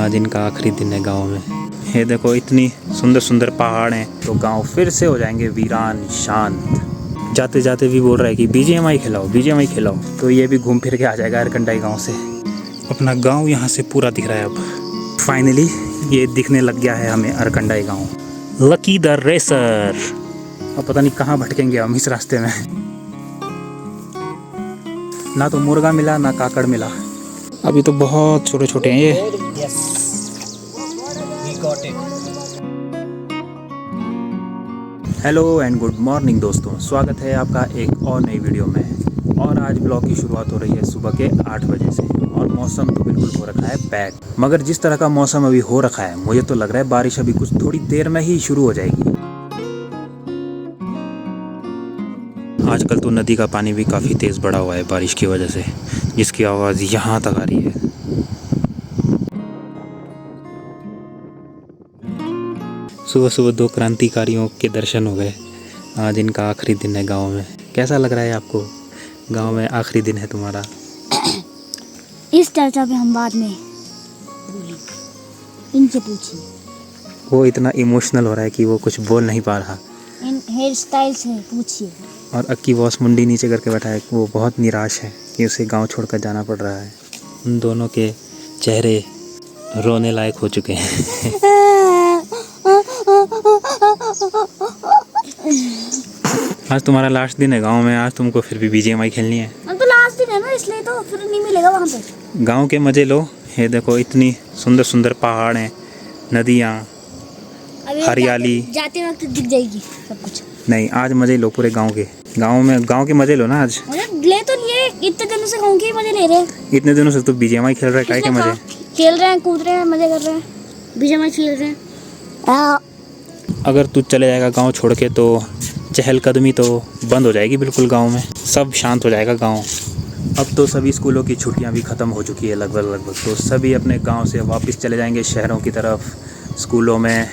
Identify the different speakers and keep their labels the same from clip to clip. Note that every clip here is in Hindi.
Speaker 1: आज इनका आखिरी दिन है गांव में। ये देखो इतनी सुंदर सुंदर पहाड़ हैं, तो गांव फिर से हो जाएंगे वीरान शांत। जाते जाते भी बोल रहा है कि बीजीएमआई खिलाओ, बीजीएमआई खिलाओ, तो ये भी घूम फिर के आ जाएगा अरकंडाई गांव से। अपना गांव यहाँ से पूरा दिख रहा है अब। फाइनली ये दिखने लग गया है हमें अरकंडाई गांव। Lucky the racer. अब पता नहीं कहाँ भटकेंगे हम इस रास्ते में। ना तो मुर्गा मिला ना काकड़ मिला। अभी तो बहुत छोटे छोटे हैं ये। हेलो एंड गुड मॉर्निंग दोस्तों, स्वागत है आपका एक और नई वीडियो में। और आज ब्लॉग की शुरुआत हो रही है सुबह के 8 बजे से और मौसम तो बिल्कुल हो रखा है बैड। मगर जिस तरह का मौसम अभी हो रखा है, मुझे तो लग रहा है बारिश अभी कुछ थोड़ी देर में ही शुरू हो जाएगी। आजकल तो नदी का पानी भी काफ़ी तेज़ बढ़ा हुआ है बारिश की वजह से, जिसकी आवाज़ यहाँ तक आ रही है। सुबह सुबह दो क्रांतिकारियों के दर्शन हो गए। आज इनका आखिरी दिन है गांव में। कैसा लग रहा है आपको? गांव में आखिरी दिन है तुम्हारा।
Speaker 2: इस चर्चा पे हम बाद में इनसे पूछिए।
Speaker 1: वो इतना इमोशनल हो रहा है कि वो कुछ बोल नहीं पा रहा।
Speaker 2: इन हेयर स्टाइल से पूछिए।
Speaker 1: और अक्की बॉस मुंडी नीचे करके बैठा है। वो बहुत निराश है कि उसे गांव छोड़कर जाना पड़ रहा है। उन दोनों के चेहरे रोने लायक हो चुके हैं। आज तुम्हारा लास्ट दिन है गांव में। आज तुमको फिर भी बीजीएमआई खेलनी है।
Speaker 2: अब तो लास्ट दिन है ना, इसलिए तो फिर नहीं मिलेगा वहाँ पे।
Speaker 1: गांव के मजे लो। ये देखो इतनी सुंदर सुंदर पहाड़ हैं, नदियाँ, हरियाली।
Speaker 2: जाते वक्त दिख जाएगी सब कुछ।
Speaker 1: नहीं, आज मजे लो पूरे गांव के। गांव के मजे लो ना आज।
Speaker 2: ले तो लिए, इतने दिनों से गाँव के ही मजे ले रहे हैं।
Speaker 1: इतने दिनों से तो बीजीएमआई खेल रहे हैं। काय के मजे?
Speaker 2: खेल रहे हैं, कूद रहे हैं, मजे कर रहे हैं, बीजीएमआई खेल रहे हैं।
Speaker 1: अगर तू चले जाएगा गांव छोड़ के तो चहलकदमी तो बंद हो जाएगी बिल्कुल गांव में। सब शांत हो जाएगा गांव। अब तो सभी स्कूलों की छुट्टियां भी ख़त्म हो चुकी है लगभग। तो सभी अपने गांव से वापस चले जाएंगे शहरों की तरफ, स्कूलों में।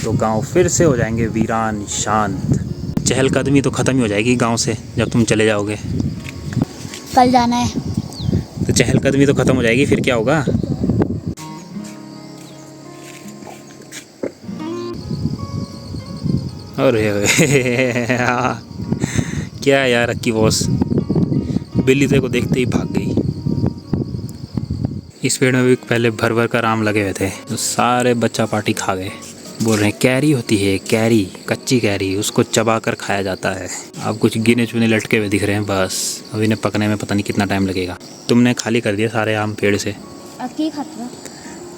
Speaker 1: तो गांव फिर से हो जाएंगे वीरान शांत। चहलकदमी तो ख़त्म ही हो जाएगी गांव से जब तुम चले जाओगे।
Speaker 2: कल जाना है
Speaker 1: तो चहलकदमी तो ख़त्म हो जाएगी, फिर क्या होगा? अरे क्या यार अक्की बॉस, बिल्ली तेरे को देखते ही भाग गई। इस पेड़ में भी पहले भर भर कर आम लगे हुए थे, तो सारे बच्चा पार्टी खा गए। बोल रहे हैं कैरी होती है, कैरी, कच्ची कैरी, उसको चबा कर खाया जाता है। अब कुछ गिने चुने लटके हुए दिख रहे हैं बस। अब इन्हें पकने में पता नहीं कितना टाइम लगेगा। तुमने खाली कर दिया सारे आम पेड़ से।
Speaker 2: अक्की खाता।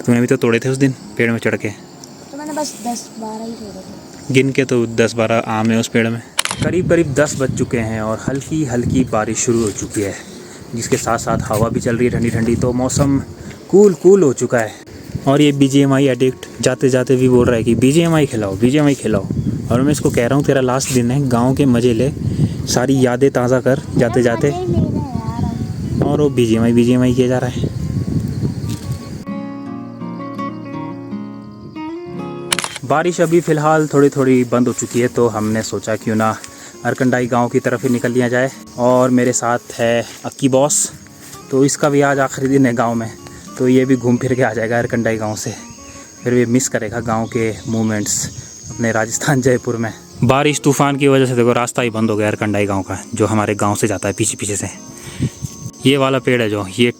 Speaker 1: तुमने भी तो तोड़े थे उस दिन पेड़ में चढ़ के।
Speaker 2: तो मैंने बस 10-12 ही तोड़े थे।
Speaker 1: गिन के तो 10-12 आम है उस पेड़ में। करीब 10 बज चुके हैं और हल्की हल्की बारिश शुरू हो चुकी है, जिसके साथ साथ हवा भी चल रही है ठंडी ठंडी। तो मौसम कूल हो चुका है। और ये बीजीएमआई एडिक्ट जाते जाते भी बोल रहा है कि बीजीएमआई खिलाओ, बीजीएमआई खिलाओ। और मैं इसको कह रहा हूँ तेरा लास्ट दिन है, गाँव के मज़े ले, सारी यादें ताज़ा कर जाते जाते। और वो बीजीएमआई किया जा रहा है। बारिश अभी फ़िलहाल थोड़ी थोड़ी बंद हो चुकी है, तो हमने सोचा क्यों ना अरकंडाई गांव की तरफ ही निकल लिया जाए। और मेरे साथ है अक्की बॉस, तो इसका भी आज आखिरी दिन है गांव में। तो ये भी घूम फिर के आ जाएगा अरकंडाई गांव से। फिर भी मिस करेगा गांव के मोमेंट्स अपने राजस्थान जयपुर में। बारिश तूफ़ान की वजह से देखो रास्ता ही बंद हो गया अरकंडाई गाँव का, जो हमारे गाँव से जाता है पीछे से। ये वाला पेड़ है जो, ये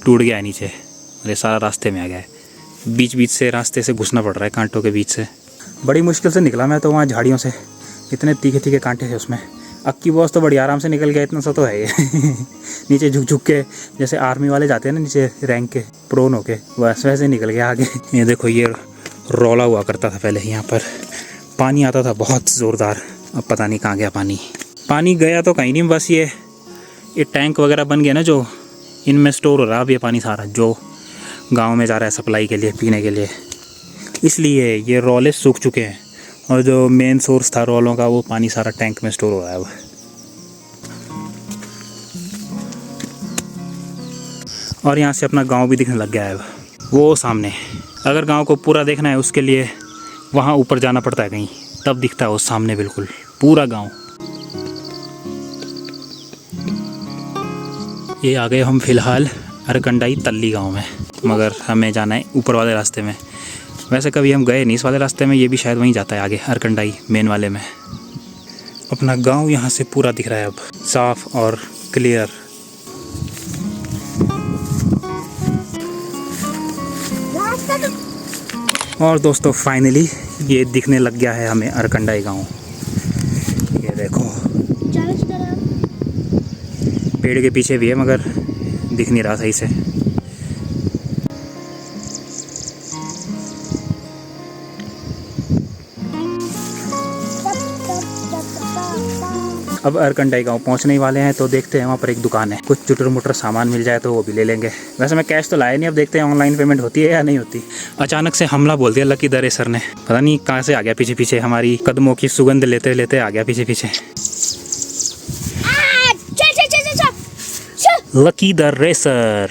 Speaker 1: टूट गया है नीचे और ये सारा रास्ते में आ गया है। बीच से रास्ते से घुसना पड़ रहा है कांटों के बीच से। बड़ी मुश्किल से निकला मैं तो वहाँ झाड़ियों से, इतने तीखे कांटे थे उसमें। अक्की बॉस तो बड़ी आराम से निकल गया, इतना सा तो है ये। नीचे झुक के, जैसे आर्मी वाले जाते हैं ना नीचे रैंक के, प्रोन होके, बस वैसे निकल गया आगे। ये देखो ये रौला हुआ करता था पहले, यहाँ पर पानी आता था बहुत ज़ोरदार। अब पता नहीं कहाँ गया पानी गया तो कहीं नहीं, बस ये टैंक वगैरह बन गया ना जो, इनमें स्टोर हो रहा है अब ये पानी सारा, जो गाँव में जा रहा है सप्लाई के लिए, पीने के लिए। इसलिए ये रौले सूख चुके हैं और जो मेन सोर्स था रौलों का, वो पानी सारा टैंक में स्टोर हो रहा है अब। और यहाँ से अपना गांव भी दिखने लग गया है अब, वो सामने। अगर गांव को पूरा देखना है उसके लिए वहाँ ऊपर जाना पड़ता है कहीं, तब दिखता है वो सामने बिल्कुल पूरा गांव। ये आ गए हम फिलहाल अरकंडाई तल्ली गांव में। मगर हमें जाना है ऊपर वाले रास्ते में। वैसे कभी हम गए नहीं इस वाले रास्ते में, ये भी शायद वहीं जाता है आगे अरकंडाई मेन वाले में। अपना गांव यहाँ से पूरा दिख रहा है अब, साफ और क्लियर। और दोस्तों फाइनली ये दिखने लग गया है हमें अरकंडाई गांव। ये देखो पेड़ के पीछे भी है मगर दिख नहीं रहा सही से। अब अरकंडाई गांव पहुंचने ही वाले हैं, तो देखते हैं वहाँ पर एक दुकान है, कुछ चुटर मुटर सामान मिल जाए तो वो भी ले लेंगे। वैसे मैं कैश तो लाया नहीं, अब देखते हैं ऑनलाइन पेमेंट होती है या नहीं होती। अचानक से हमला बोल दिया लकी दर रेसर ने, पता नहीं कहाँ से आ गया पीछे पीछे, हमारी कदमों की सुगंध लेते लेते आ गया पीछे पीछे। Lucky the racer.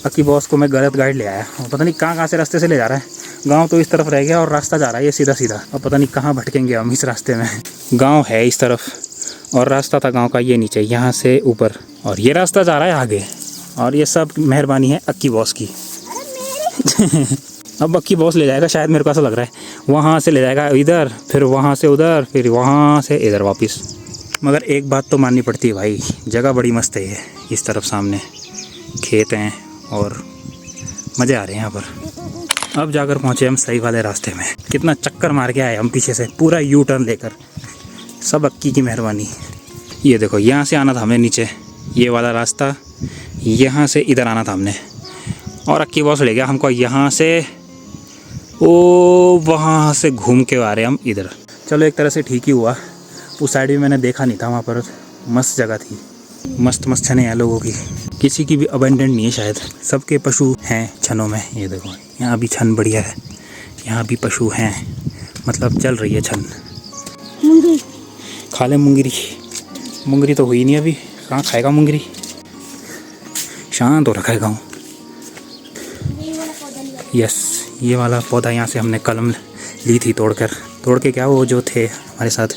Speaker 1: Lucky boss को मैं गलत गाइड ले आया, पता नहीं कहाँ से रास्ते से ले जा रहा है। गांव तो इस तरफ रह गया और रास्ता जा रहा है ये सीधा सीधा, अब पता नहीं कहाँ भटकेंगे हम इस रास्ते में। गांव है इस तरफ और रास्ता था गांव का ये नीचे, यहाँ से ऊपर, और ये रास्ता जा रहा है आगे। और ये सब मेहरबानी है अक्की बॉस की। अब अक्की बॉस ले जाएगा शायद, मेरे को ऐसा लग रहा है। वहाँ से ले जाएगा इधर, फिर वहाँ से उधर, फिर वहाँ से इधर वापस। मगर एक बात तो माननी पड़ती है भाई, जगह बड़ी मस्त है ये। इस तरफ सामने खेत हैं और मज़े आ रहे हैं यहाँ पर। अब जाकर पहुँचे हम सही वाले रास्ते में। कितना चक्कर मार के आए हम पीछे से, पूरा यू टर्न लेकर, सब अक्की की मेहरबानी। ये देखो यहाँ से आना था हमें नीचे, ये वाला रास्ता, यहाँ से इधर आना था हमने, और अक्की बॉस ले गया हमको यहाँ से, ओ वहाँ से घूम के आ रहे हम इधर। चलो एक तरह से ठीक ही हुआ, उस साइड भी मैंने देखा नहीं था, वहाँ पर मस्त जगह थी, मस्त मस्त छने हैं लोगों की, किसी की भी अबेंडेंट नहीं है शायद, सबके पशु हैं छनों में। ये देखो यहाँ भी छन बढ़िया है, यहाँ भी पशु हैं, मतलब चल रही है छन। खा ले मुंगरी, मुंगरी तो हुई नहीं अभी, कहाँ खाएगा मुंगरी, शांत हो रखा है गाँव। यस, ये वाला पौधा यहाँ से हमने कलम ली थी तोड़ के, क्या वो जो थे हमारे साथ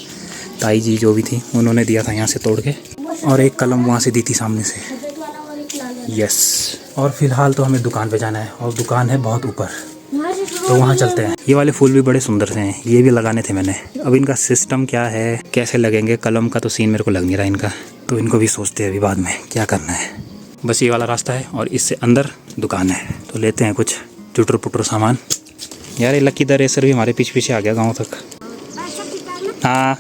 Speaker 1: ताई जी जो भी थी उन्होंने दिया था यहाँ से तोड़ के, और एक कलम वहाँ से दी थी सामने से। यस, और फिलहाल तो हमें दुकान पे जाना है, और दुकान है बहुत ऊपर, तो वहाँ चलते हैं। ये वाले फूल भी बड़े सुंदर से हैं, ये भी लगाने थे मैंने। अब इनका सिस्टम क्या है, कैसे लगेंगे, कलम का तो सीन मेरे को लग नहीं रहा इनका, तो इनको भी सोचते हैं अभी बाद में क्या करना है। बस ये वाला रास्ता है और इससे अंदर दुकान है, तो लेते हैं कुछ चुटर पुटर सामान। यार ये लकी द रेसर भी हमारे पीछे पीछे आ गया गाँव तक। हाँ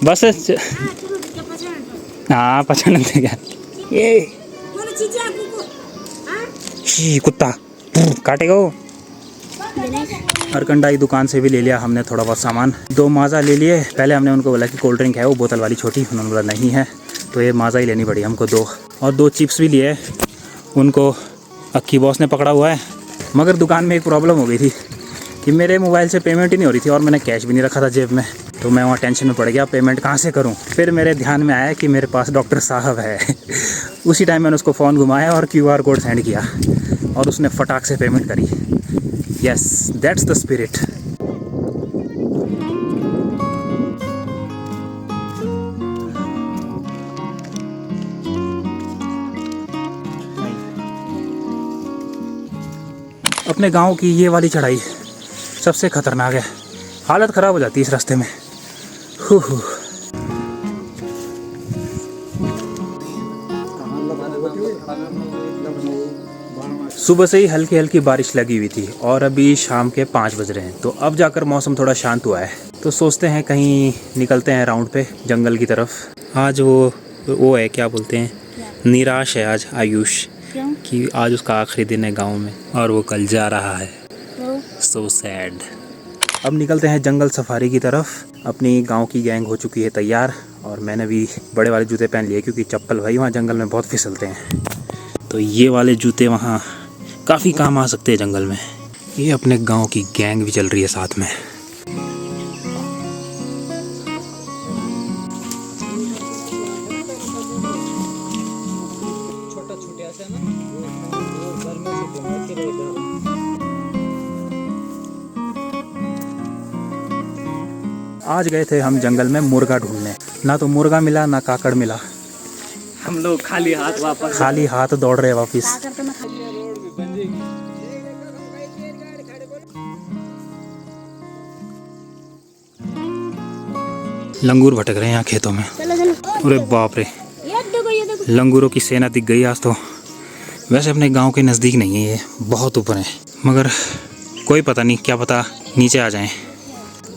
Speaker 1: बस, हाँ पहचान क्या ये कुत्ता काटेगा वो। अरकंडाई दुकान से भी ले लिया हमने थोड़ा बहुत सामान, 2 माज़ा ले लिए। पहले हमने उनको बोला कि कोल्ड ड्रिंक है वो बोतल वाली छोटी, उन्होंने बोला नहीं है, तो ये माज़ा ही लेनी पड़ी हमको 2, और 2 चिप्स भी लिए, उनको अक्की बॉस ने पकड़ा हुआ है। मगर दुकान में एक प्रॉब्लम हो गई थी कि मेरे मोबाइल से पेमेंट ही नहीं हो रही थी, और मैंने कैश भी नहीं रखा था जेब में, तो मैं वहाँ टेंशन में पड़ गया पेमेंट कहाँ से करूँ। फिर मेरे ध्यान में आया कि मेरे पास डॉक्टर साहब है। उसी टाइम मैंने उसको फ़ोन घुमाया और QR कोड सेंड किया, और उसने फटाक से पेमेंट करी। Yes, that's the spirit. अपने गांव की ये वाली चढ़ाई सबसे खतरनाक है, हालत ख़राब हो जाती है इस रास्ते में। सुबह से ही हल्की हल्की बारिश लगी हुई थी, और अभी शाम के 5 बज रहे हैं, तो अब जाकर मौसम थोड़ा शांत हुआ है, तो सोचते हैं कहीं निकलते हैं राउंड पे जंगल की तरफ। आज वो है क्या बोलते हैं, निराश है आज आयुष, कि आज उसका आखिरी दिन है गांव में और वो कल जा रहा है। So sad. अब निकलते हैं जंगल सफारी की तरफ। अपनी गांव की गैंग हो चुकी है तैयार, और मैंने भी बड़े वाले जूते पहन लिए, क्योंकि चप्पल भाई वहाँ जंगल में बहुत फिसलते हैं, तो ये वाले जूते वहाँ काफ़ी काम आ सकते हैं जंगल में। ये अपने गांव की गैंग भी चल रही है साथ में। आज गए थे हम जंगल में मुर्गा ढूंढने, ना तो मुर्गा मिला ना काकड़ मिला, हम लोग खाली हाथ दौड़ रहे वापस। लंगूर भटक रहे हैं यहाँ खेतों में।
Speaker 2: चलो चलो।
Speaker 1: अरे बाप रे,
Speaker 2: ये देखो
Speaker 1: लंगूरों की सेना दिख गई आज तो। वैसे अपने गांव के नज़दीक नहीं है ये, बहुत ऊपर है, मगर कोई पता नहीं, क्या पता नीचे आ जाएं।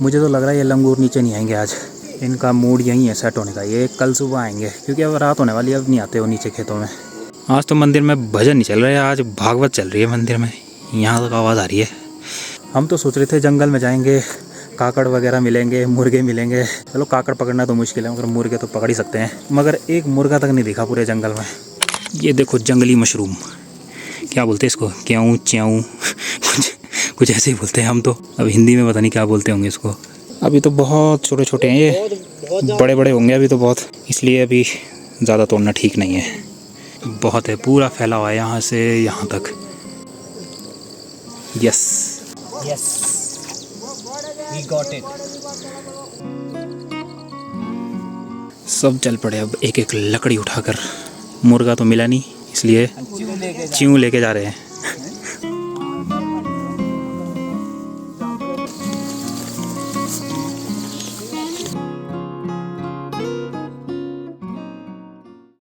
Speaker 1: मुझे तो लग रहा है ये लंगूर नीचे नहीं आएंगे आज, इनका मूड यहीं है सेट होने का। ये कल सुबह आएंगे क्योंकि अब रात होने वाली है, अब नहीं आते वो नीचे खेतों में। आज तो मंदिर में भजन नहीं चल रहा है, आज भागवत चल रही है मंदिर में, यहाँ तक आवाज़ आ रही है। हम तो सोच रहे थे जंगल में जाएंगे, काकड़ वगैरह मिलेंगे, मुर्गे मिलेंगे। चलो काकड़ पकड़ना तो मुश्किल है, मगर मुर्गे तो पकड़ ही सकते हैं। मगर एक मुर्गा तक नहीं दिखा पूरे जंगल में। ये देखो जंगली मशरूम, क्या बोलते हैं इसको, क्याऊ च्याऊ कुछ ऐसे ही बोलते हैं हम तो। अब हिंदी में पता नहीं क्या बोलते होंगे इसको। अभी तो बहुत छोटे छोटे हैं ये, बड़े बड़े होंगे अभी तो बहुत, इसलिए अभी ज़्यादा तोड़ना ठीक नहीं है। बहुत है, पूरा फैला हुआ है यहाँ से यहाँ तक। Yes
Speaker 3: Yes, we got it.
Speaker 1: सब चल पड़े अब एक एक लकड़ी उठाकर। मुर्गा तो मिला नहीं, इसलिए च्यों लेके जा रहे हैं।